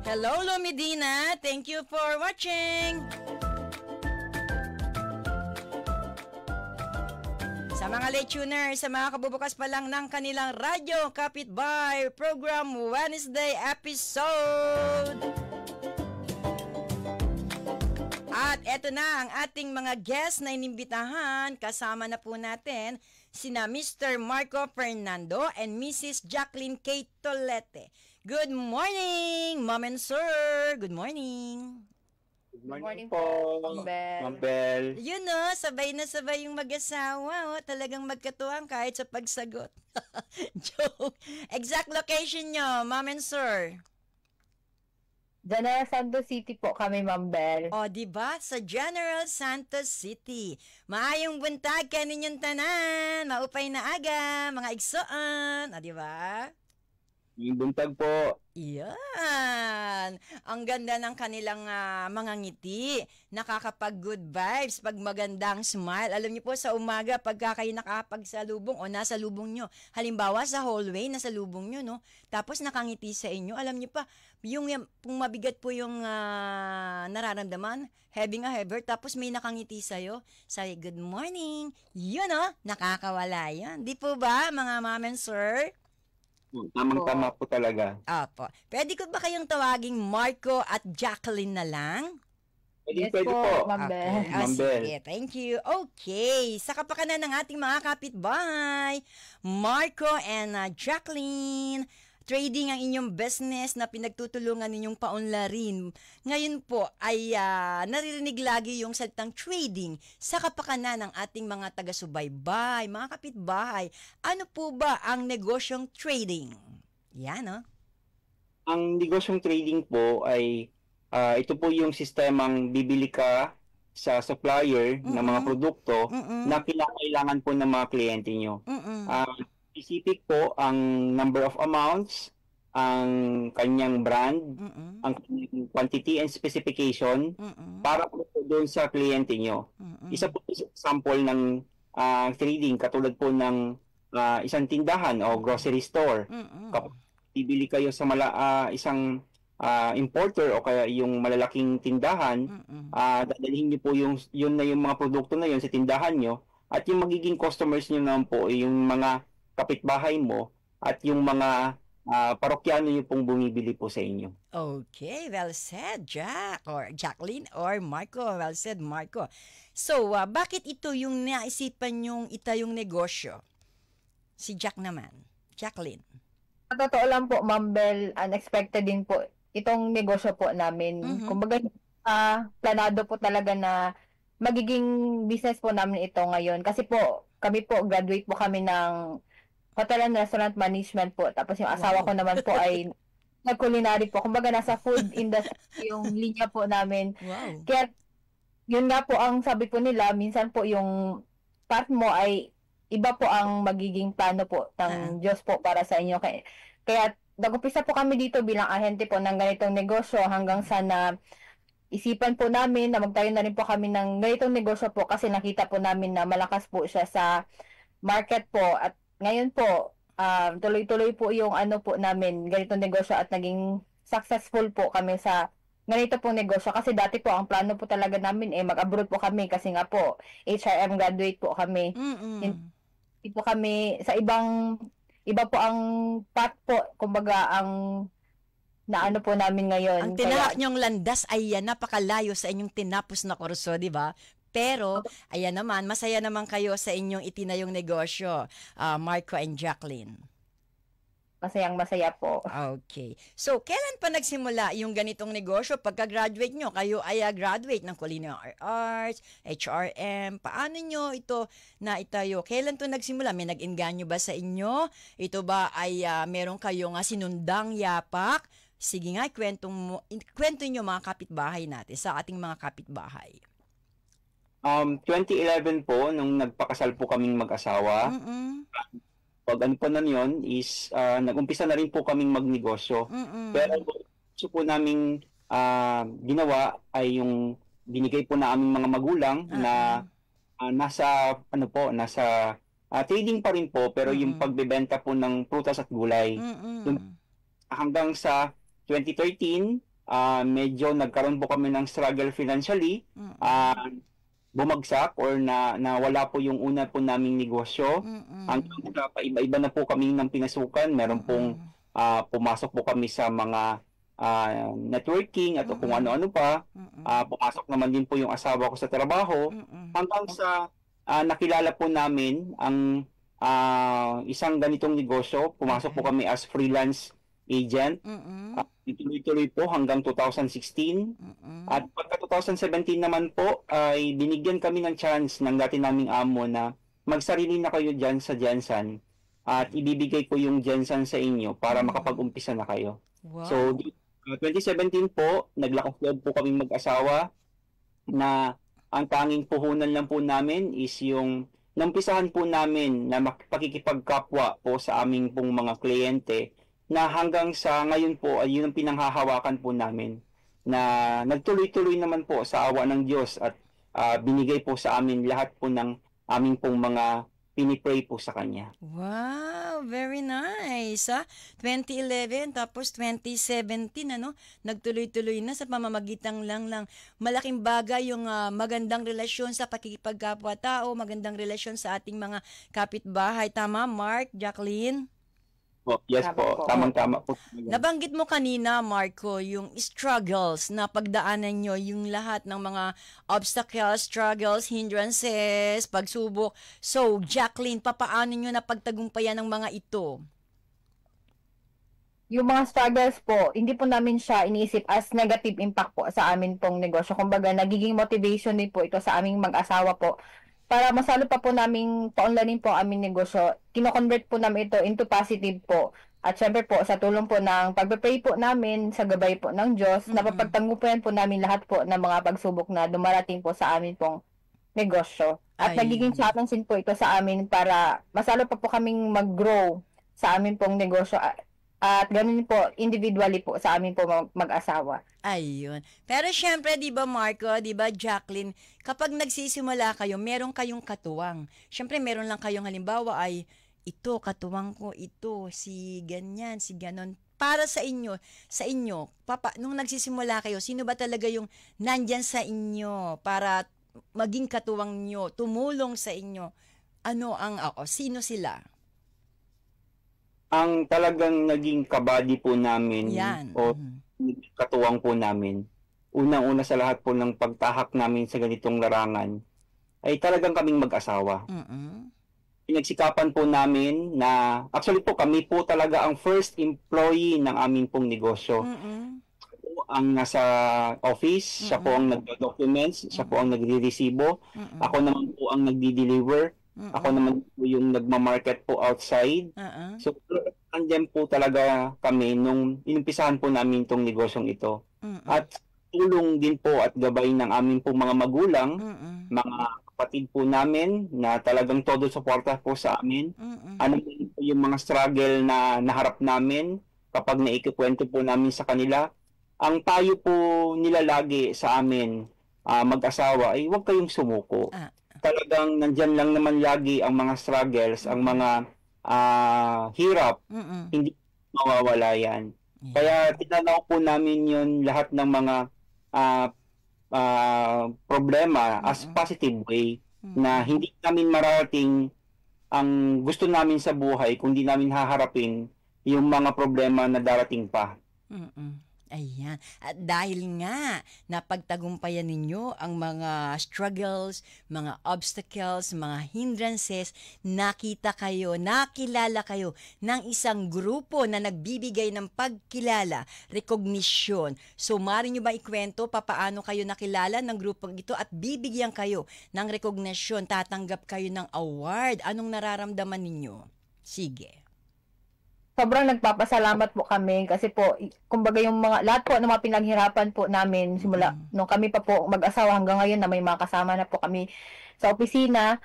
Hello, Lo Medina. Thank you for watching. Sa mga late tuners, sa mga kabubukas pa lang ng kanilang radyo, Kapitbahay Program Wednesday episode. At eto na ang ating mga guests na inimbitahan. Kasama na po natin sina Mr. Marco Fernando and Mrs. Jacqueline K. Tolete. Good morning, Ma'am and Sir. Good morning. Good morning po, Ma'am Bel. Yun no, sabay na sabay yung mag-asawa. Oh. Talagang magkatuwang kahit sa pagsagot. Joke. Exact location nyo, Ma'am and Sir. General Santos City po kami, Ma'am Bel. O, diba? Sa General Santos City. Maayong buntag kaninyong tanan. Maupay na aga, mga igsoon. O, diba? Yung buntag po. Yan. Ang ganda ng kanilang mga ngiti. Nakakapag-good vibes pag magandang smile. Alam niyo po, sa umaga, pagka kayo nakapagsalubong o nasa lubong nyo, halimbawa sa hallway, nasa lubong nyo, no? Tapos nakangiti sa inyo. Alam niyo pa, yung mabigat po yung nararamdaman, heavy nga heaver, tapos may nakangiti sa'yo, say, good morning. Yun, no? Nakakawala yan. Di po ba, mga ma'am and sir? Tamang-tama po talaga. Opo. Pwede ko ba kayong tawaging Marco at Jacqueline na lang? Yes Pwede po. Ma'am Bel. Okay. Ma'am Bel. Sige, thank you. Okay, sa kapakanan ng ating mga kapitbahay, Marco and Jacqueline, trading ang inyong business na pinagtutulungan ninyong paunlarin. Ngayon po ay naririnig lagi yung salitang trading sa kapakanan ng ating mga taga-subaybay, mga kapitbahay. Ano po ba ang negosyong trading? Yan, no? Ang negosyong trading po ay ito po yung sistemang bibili ka sa supplier ng mga produkto na kailangan po ng mga kliyente nyo. Specific po ang number of amounts, ang kanyang brand, ang quantity and specification para po doon sa kliyente nyo. Isa po example ng trading katulad po ng isang tindahan o grocery store. Kapag bibili kayo sa isang importer o kaya yung malalaking tindahan, dadalhin niyo po yun na yung mga produkto na yun sa tindahan nyo, at yung magiging customers nyo naman po yung mga kapitbahay mo at yung mga parokyano nyo pong bumibili po sa inyo. Okay, well said, Jack or Jacqueline or Marco. Well said, Marco. So, bakit ito yung naisipan yung itayong negosyo? Si Jack naman. Jacqueline. Sa totoo lang po, Ma'am Bel, unexpected din po itong negosyo po namin. Kumbaga, planado po talaga na magiging business po namin ito ngayon. Kasi po, kami po, graduate po kami ng Hotel and Restaurant Management po. Tapos yung asawa ko naman po ay nag-culinary po. Kumbaga nasa food industry yung linya po namin. Wow. Kaya yun nga po ang sabi po nila, minsan po yung part mo ay iba po ang magiging plano po ng Diyos po para sa inyo. Kaya nag-upisa po kami dito bilang ahente po ng ganitong negosyo hanggang sa na isipan po namin na magtayo na rin po kami ng ganitong negosyo po kasi nakita po namin na malakas po siya sa market po. At ngayon po, tuloy-tuloy po yung ano po namin, ganitong negosyo, at naging successful po kami sa ganito pong negosyo. Kasi dati po, ang plano po talaga namin mag-abroad po kami kasi nga po, HRM graduate po kami. Hindi po kami sa iba po ang path po, kumbaga ang naano po namin ngayon. Ang tinahak nyong landas ay napakalayo sa inyong tinapos na kurso, di ba? Pero, ayan naman, masaya naman kayo sa inyong itinayong negosyo, Marco and Jacqueline. Masayang-masaya po. Okay. So, kailan pa nagsimula yung ganitong negosyo? Pagka-graduate nyo, kayo ay graduate ng Culinary Arts, HRM. Paano nyo ito na itayo? Kailan to nagsimula? May nag-inganyo ba sa inyo? Ito ba ay meron kayong sinundang yapak? Sige nga, kwento nyo mga kapitbahay natin, sa ating mga kapitbahay. 2011 po, nung nagpakasal po kaming mag-asawa, pag ano po na yun is, nag-umpisa na rin po kaming magnegosyo. Pero gusto po naming ginawa ay yung binigay po na aming mga magulang na nasa trading pa rin po, pero yung pagbebenta po ng prutas at gulay. Hanggang sa 2013, medyo nagkaroon po kami ng struggle financially, bumagsak or nawala po yung una po naming negosyo. Hanggang sa iba-iba na po kami ng pinasukan. Meron pong pumasok po kami sa mga networking at kung ano-ano pa. Pumasok naman din po yung asawa ko sa trabaho. Hanggang sa nakilala po namin ang isang ganitong negosyo. Pumasok po kami as freelance agent. Ituloy-tuloy po hanggang 2016. At pagka 2017 naman po, ay binigyan kami ng chance ng dati naming amo na magsarili na kayo dyan sa Jensen at ibibigay ko yung Jensen sa inyo para makapag-umpisa na kayo. Wow. So, 2017 po, naglakas loob po kaming mag-asawa na ang tanging puhunan lang po namin is yung nampisahan po namin na pakikipagkapwa po sa aming pong mga kliyente na hanggang sa ngayon po ay yun ang pinanghahawakan po namin na nagtuloy-tuloy naman po sa awa ng Diyos at binigay po sa amin lahat po ng aming pong mga pinipray po sa Kanya. Wow, very nice. 2011 tapos 2017 nagtuloy-tuloy na sa pamamagitan lang malaking bagay yung magandang relasyon sa pakikipagkapwa-tao, magandang relasyon sa ating mga kapitbahay. Tama, Mark, Jacqueline? Yes po, tamang-tama po. Nabanggit mo kanina, Marco, yung struggles na pagdaanan nyo, yung lahat ng mga obstacles, struggles, hindrances, pagsubok. So, Jacqueline, papaano nyo napagtagumpayan ng mga ito? Yung mga struggles po, hindi po namin siya iniisip as negative impact po sa amin pong negosyo. Kumbaga, nagiging motivation din po ito sa aming mag-asawa po. Para masalo pa po namin paunlarin po ang aming negosyo, kino-convert po namin ito into positive po. At syempre po, sa tulong po ng pagpe-pray po namin, sa gabay po ng Diyos, napapagtanggupan po namin lahat po ng mga pagsubok na dumarating po sa amin pong negosyo. At nagiging challenge po ito sa amin para masalo pa po kaming mag-grow sa amin pong negosyo. At ganun po, individually po sa amin po mag-asawa. Ayun. Pero syempre, di ba Marco, di ba Jacqueline, kapag nagsisimula kayo, meron kayong katuwang. Syempre, meron lang kayong halimbawa ay, ito, katuwang ko, ito, si ganyan, si ganon. Para sa inyo, nung nagsisimula kayo, sino ba talaga yung nandyan sa inyo para maging katuwang nyo, tumulong sa inyo? Sino sila? Ang talagang naging kabady po namin o katuwang po namin, unang-una sa lahat po ng pagtahak namin sa ganitong larangan, ay talagang kaming mag-asawa. Pinagsikapan po namin na, actually po kami po talaga ang first employee ng aming pong negosyo. Ang nasa office, siya po ang nagdo-documents, siya po ang nagre-resibo, ako naman po ang nagdi-deliver. Ako naman po yung nagma-market po outside. So, andyan po talaga kami nung inumpisahan po namin itong negosyong ito. At tulong din po at gabay ng aming po mga magulang, mga kapatid po namin na talagang todo suporta po sa amin. Ano po yung mga struggle na naharap namin kapag naikikwento po namin sa kanila. Ang payo po nila lagi sa amin, mag-asawa, ay huwag kayong sumuko. Talagang nandyan lang naman lagi ang mga struggles, ang mga hirap, hindi mawawala yan. Kaya tinanaw po namin yun lahat ng mga problema as positive way na hindi namin marating ang gusto namin sa buhay kung di namin haharapin yung mga problema na darating pa. Ayan. At dahil nga napagtagumpayan ninyo ang mga struggles, mga obstacles, mga hindrances, nakilala kayo ng isang grupo na nagbibigay ng pagkilala, recognition. So, maaari nyo ba ikwento papaano kayo nakilala ng grupong ito at bibigyan kayo ng recognition, tatanggap kayo ng award? Anong nararamdaman ninyo? Sige. Sobrang nagpapasalamat po kami kasi po, kumbaga yung lahat po ng mga pinaghirapan po namin simula nung kami pa po mag-asawa hanggang ngayon na may mga kasama na po kami sa opisina.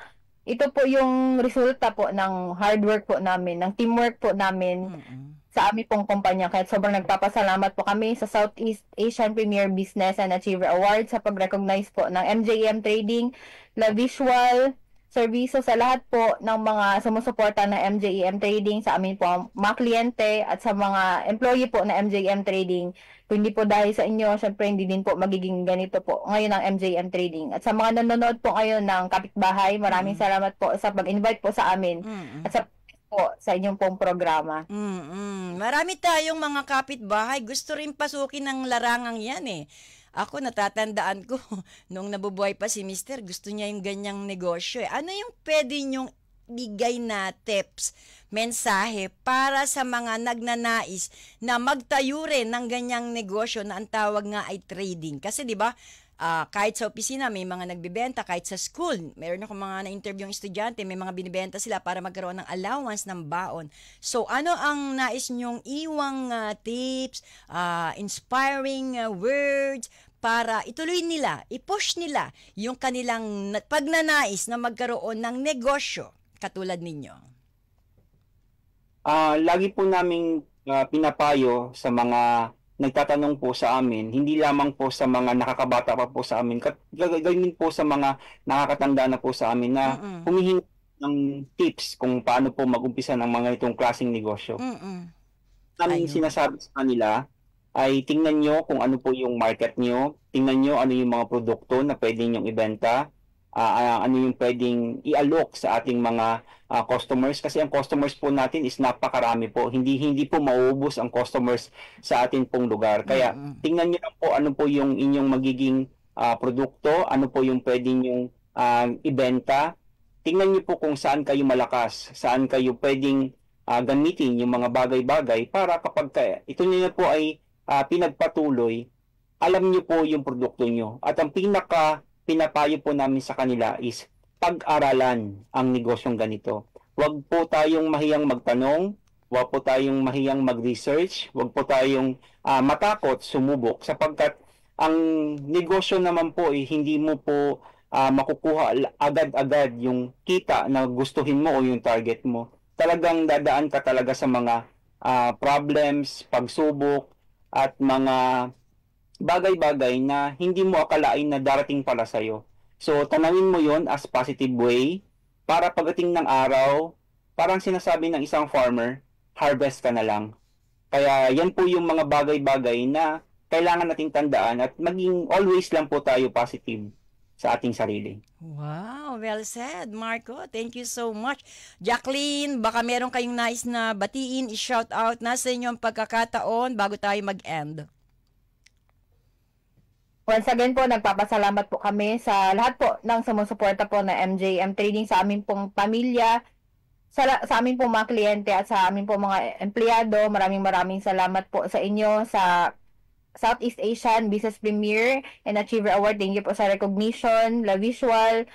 Ito po yung resulta po ng hard work po namin, ng teamwork po namin sa aming pong kumpanya. Kaya sobrang nagpapasalamat po kami sa Southeast Asian Premier Business and Achiever Award sa pag-recognize po ng MJM Trading, La Visual, serbisyo sa lahat po ng mga sumusuporta ng MJEM Trading, sa amin po mga kliyente at sa mga employee po ng MJEM Trading. Kung hindi po dahil sa inyo, syempre hindi din po magiging ganito po ngayon ang MJEM Trading. At sa mga nanonood po ngayon ng Kapitbahay, maraming salamat po sa pag-invite po sa amin at sa inyong pong programa. Marami tayong mga kapitbahay, gusto rin pasukin ng larangang yan eh. Ako, natatandaan ko, nung nabubuhay pa si Mister, gusto niya yung ganyang negosyo. Ano yung pwede niyong bigay na tips, mensahe para sa mga nagnanais na magtayo rin ng ganyang negosyo na ang tawag nga ay trading? Kasi di ba, kahit sa opisina may mga nagbebenta, kahit sa school, meron ako mga na-interview ng estudyante, may mga binibenta sila para magkaroon ng allowance ng baon. So ano ang nais nyong iwang tips, inspiring words para ituloy nila, i-push nila yung kanilang pagnanais na magkaroon ng negosyo katulad ninyo? Lagi po naming pinapayo sa mga nagtatanong po sa amin, hindi lamang po sa mga nakakabata pa po sa amin, gagawin po sa mga nakakatanda na po sa amin na humihingi ng tips kung paano po mag-umpisa ng mga itong klaseng negosyo. Namin sinasabi sa kanila ay tingnan nyo kung ano po yung market nyo, tingnan nyo ano yung mga produkto na pwede nyong ibenta, ano yung pwedeng i-alok sa ating mga customers, kasi ang customers po natin is napakarami po. Hindi po mauubos ang customers sa atin pong lugar. Kaya tingnan niyo lang po ano po yung inyong magiging produkto, ano po yung pwede nyong ibenta. Tingnan niyo po kung saan kayo malakas, saan kayo pwedeng gamitin yung mga bagay-bagay para kapag ito niyo po ay pinagpatuloy, alam niyo po yung produkto niyo. At ang pinapayo po namin sa kanila is pag-aralan ang negosyong ganito. Huwag po tayong mahiyang magtanong, huwag po tayong mahiyang mag-research, huwag po tayong matakot sumubok, sapagkat ang negosyo naman po hindi mo po makukuha agad-agad yung kita na gustuhin mo o yung target mo. Talagang dadaan ka talaga sa mga problems, pagsubok, at mga bagay-bagay na hindi mo akalain na darating pala sa'yo. So, tanawin mo yon as positive way para pagdating ng araw, parang sinasabi ng isang farmer, harvest ka na lang. Kaya yan po yung mga bagay-bagay na kailangan nating tandaan at maging always lang po tayo positive sa ating sarili. Wow, well said, Marco. Thank you so much. Jacqueline, baka meron kayong nais na batiin, i-shout out na sa inyo ang pagkakataon bago tayo mag-end. Once again po, nagpapasalamat po kami sa lahat po ng sumusuporta po na MJEM Trading, sa aming pong pamilya, sa aming pong mga kliyente at sa aming pong mga empleyado. Maraming salamat po sa inyo sa Southeast Asian Business Premier and Achiever Award. Thank you po sa recognition, la visual.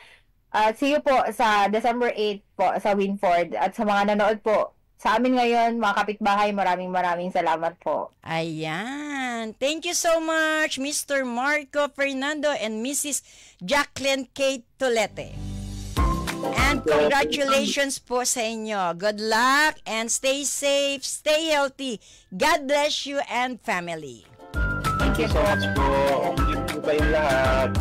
At see you po sa December 8 po sa Winford. At sa mga nanood po sa amin ngayon, mga kapitbahay, maraming salamat po. Ayan. Thank you so much, Mr. Marco Fernando and Mrs. Jacqueline K. Tolete. And congratulations po sa inyo. Good luck and stay safe, stay healthy. God bless you and family. Thank you so much po. Thank you po kayong lahat.